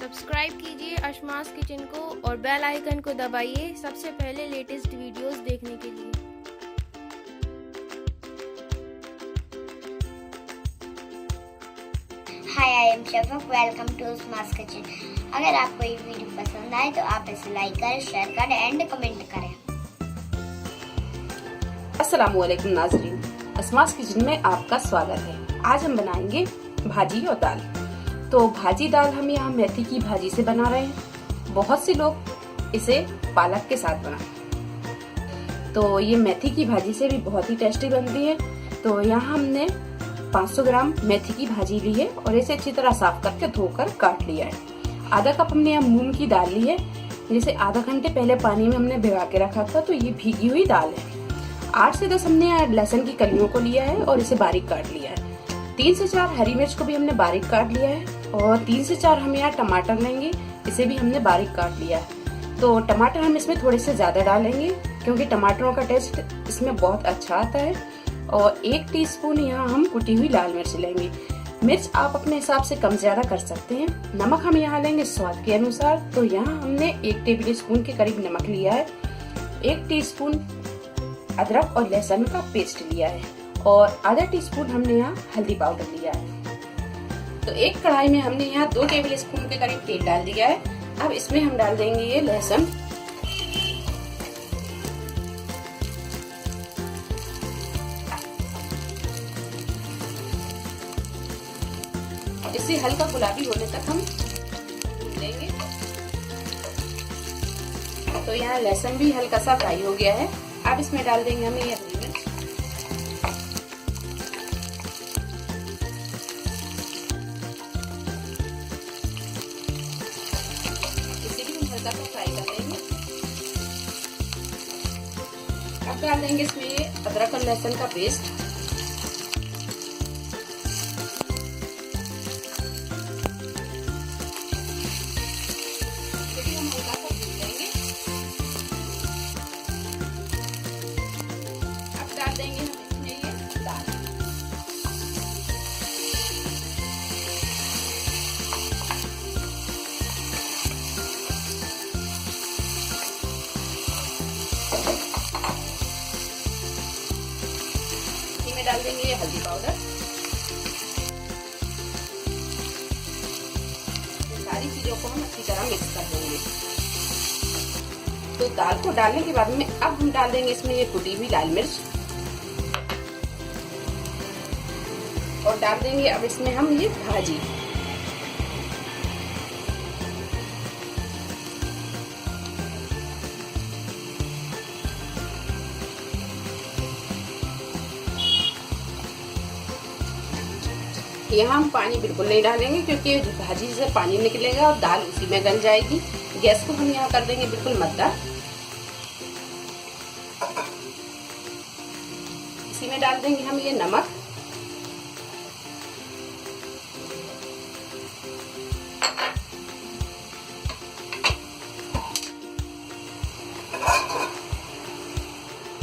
Subscribe कीजिए अशमास kitchen को और बेल आइकन को दबाइए सबसे पहले लेटेस्ट वीडियोस देखने के लिए। Hi, I am Shafaq. Welcome to Ashma's kitchen. अगर आपको ये वीडियो पसंद आए तो आप इसे लाइक करें, शेयर करें एंड कमेंट करें। अस्सलामुअलैकुम नाज़रीन, अशमास किचन में आपका स्वागत है। आज हम बनाएंगे भाजी और दाल। तो भाजी दाल हम यहाँ मेथी की भाजी से बना रहे हैं। बहुत से लोग इसे पालक के साथ बनाते, तो ये मेथी की भाजी से भी बहुत ही टेस्टी बनती है। तो यहाँ हमने 500 ग्राम मेथी की भाजी ली है और इसे अच्छी तरह साफ करके धोकर काट लिया है। आधा कप हमने यहाँ मूंग की दाल ली है, जिसे आधा घंटे पहले पानी में हमने भिगा के रखा था, तो ये भीगी हुई दाल है। 8 से 10 हमने यहाँ लहसुन की कलियों को लिया है और इसे बारीक काट लिया है। 3 से 4 हरी मिर्च को भी हमने बारीक काट लिया है और 3 से 4 हम यहाँ टमाटर लेंगे, इसे भी हमने बारीक काट लिया है। तो टमाटर हम इसमें थोड़े से ज्यादा डालेंगे क्योंकि टमाटरों का टेस्ट इसमें बहुत अच्छा आता है। और 1 टीस्पून यहाँ हम कुटी हुई लाल मिर्च लेंगे। मिर्च आप अपने हिसाब से कम ज्यादा कर सकते हैं। नमक हम यहाँ लेंगे स्वाद के अनुसार। तो यहाँ हमने 1 टेबल स्पून के करीब नमक लिया है। 1 टीस्पून अदरक और लहसुन का पेस्ट लिया है और आधा टीस्पून हमने यहाँ हल्दी पाउडर लिया है। तो एक कढ़ाई में हमने यहाँ 2 टेबल स्पून के करीब तेल डाल दिया है। अब इसमें हम डाल देंगे ये लहसुन, इसे हल्का गुलाबी होने तक हम भून लेंगे। तो यहाँ लहसुन भी हल्का सा फ्राई हो गया है। अब इसमें डाल देंगे हमें ये हरी मिर्च, इसे भी हम हल्का सा फ्राई कर लेंगे। अब डाल देंगे इसमें ये अदरक और लहसुन का पेस्ट, डाल देंगे हम इसमें ये दाल। इसमें डाल देंगे ये हल्दी पाउडर। सारी चीजों को हम अच्छी तरह मिक्स कर देंगे। तो दाल को डालने के बाद में अब हम डाल देंगे इसमें ये कुटी हुई लाल मिर्च और डाल देंगे अब इसमें हम ये भाजी। यहाँ हम पानी बिल्कुल नहीं डालेंगे क्योंकि भाजी से पानी निकलेगा और दाल उसी में गल जाएगी। गैस को हम यहाँ कर देंगे बिल्कुल मद्दा। इसी में डाल देंगे हम ये नमक,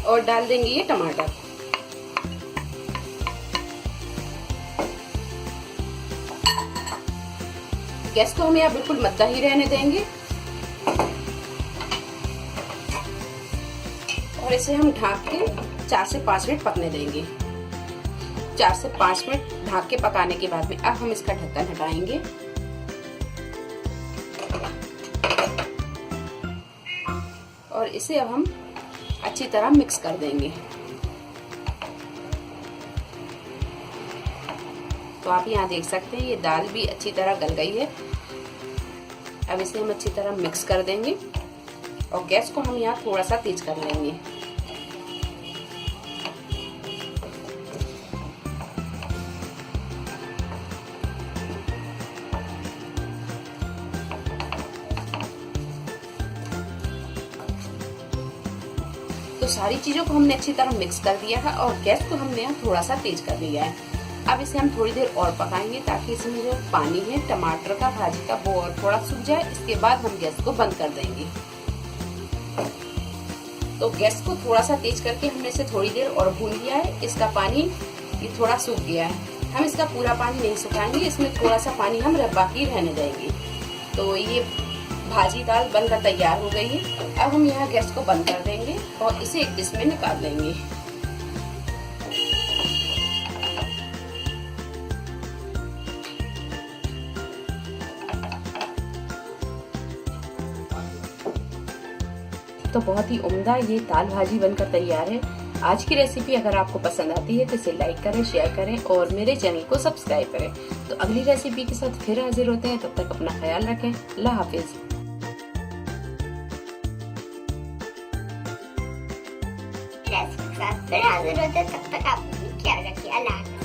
और डाल देंगे ये टमाटर। गैस को हम यहाँ बिल्कुल मद्दा ही रहने देंगे और इसे हम ढक के 4 से 5 मिनट पकने देंगे। 4 से 5 मिनट ढक के पकाने के बाद में अब हम इसका ढक्कन हटाएंगे और इसे अब हम अच्छी तरह मिक्स कर देंगे। तो आप यहाँ देख सकते हैं ये दाल भी अच्छी तरह गल गई है। अब इसे हम अच्छी तरह मिक्स कर देंगे और गैस को हम यहाँ थोड़ा सा तेज कर लेंगे। तो सारी चीजों को हमने अच्छी तरह मिक्स कर दिया है और गैस को हमने यहाँ थोड़ा सा तेज कर दिया है। अब इसे हम थोड़ी देर और पकाएंगे ताकि इसमें जो पानी है टमाटर का, भाजी का, वो और थोड़ा सूख जाए। इसके बाद हम गैस को बंद कर देंगे। तो गैस को थोड़ा सा तेज करके हमने इसे थोड़ी देर और भून लिया है। इसका पानी ये थोड़ा सूख गया है। हम इसका पूरा पानी नहीं सुखाएंगे, इसमें थोड़ा सा पानी हम बाकी रहने देंगे। तो ये भाजी दाल बनकर तैयार हो गई है। अब हम यहाँ गैस को बंद कर देंगे और इसे एक डिश में निकाल लेंगे। तो बहुत ही उम्दा ये दाल भाजी बनकर तैयार है। आज की रेसिपी अगर आपको पसंद आती है तो इसे लाइक करें, शेयर करें और मेरे चैनल को सब्सक्राइब करें। तो अगली रेसिपी के साथ फिर हाजिर होते हैं। तब तक अपना ख्याल रखें। अल्लाह हाफिज। रेसिपी के साथ फिर हाजिर होते हैं, तब तक आप अपनी ख्याल रखिए। अल्लाह हाफिज।